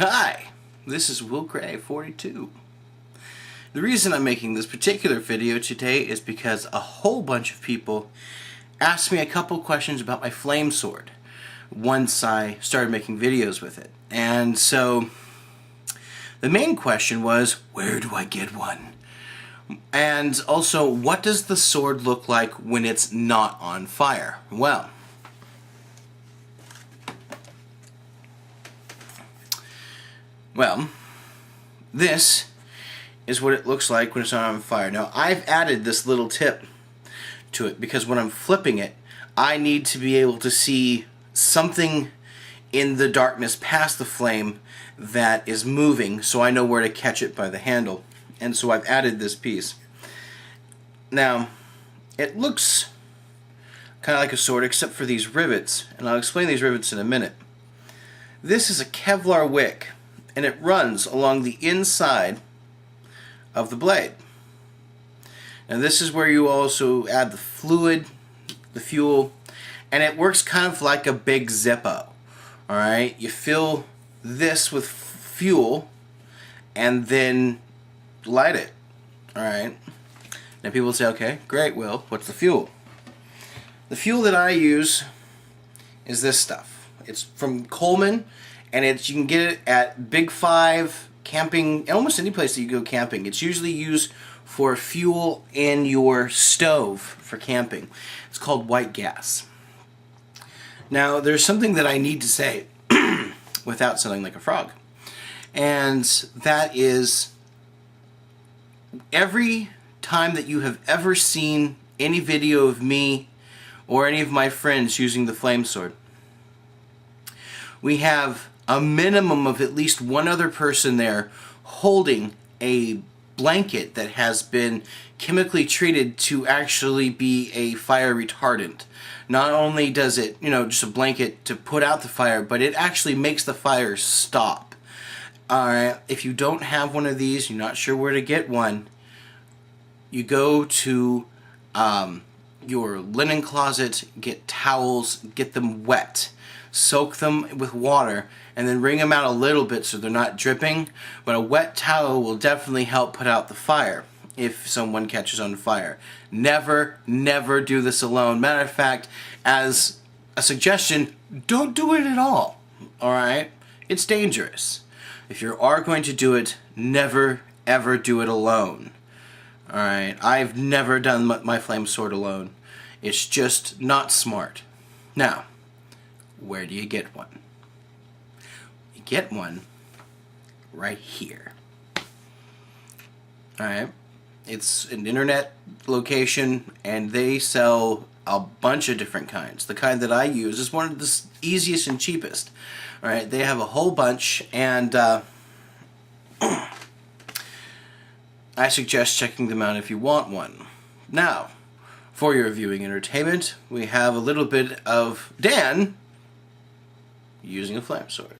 Hi, this is WillCray42. The reason I'm making this particular video today is because a whole bunch of people asked me a couple questions about my flame sword once I started making videos with it. And so the main question was, where do I get one? And also, what does the sword look like when it's not on fire? Well, this is what it looks like when it's not on fire. Now, I've added this little tip to it because when I'm flipping it, I need to be able to see something in the darkness past the flame that is moving, so I know where to catch it by the handle. And so I've added this piece. Now, it looks kind of like a sword except for these rivets, and I'll explain these rivets in a minute. This is a Kevlar wick, and it runs along the inside of the blade. Now this is where you also add the fluid, the fuel, and it works kind of like a big Zippo. Alright, you fill this with fuel and then light it. Alright, now people say, okay, great, Will, what's the fuel? The fuel that I use is this stuff. It's from Coleman, and you can get it at Big Five, camping, almost any place that you go camping. It's usually used for fuel in your stove for camping. It's called white gas. Now, there's something that I need to say without sounding like a frog. And that is, every time that you have ever seen any video of me or any of my friends using the flame sword, we have a minimum of at least one other person there holding a blanket that has been chemically treated to actually be a fire retardant. Not only does it, just a blanket to put out the fire, but it actually makes the fire stop. Alright, if you don't have one of these, you're not sure where to get one, you go to your linen closet, get towels, get them wet. Soak them with water and then wring them out a little bit so they're not dripping, but a wet towel will definitely help put out the fire if someone catches on fire. Never do this alone. Matter of fact, as a suggestion, don't do it at all. Alright? It's dangerous. If you are going to do it, never ever do it alone. Alright? I've never done my flame sword alone. It's just not smart. Now, where do you get one? You get one right here. Alright? It's an internet location, and they sell a bunch of different kinds. The kind that I use is one of the easiest and cheapest. Alright? They have a whole bunch, and I suggest checking them out if you want one. Now, for your viewing entertainment, we have a little bit of Dan using a flame sword.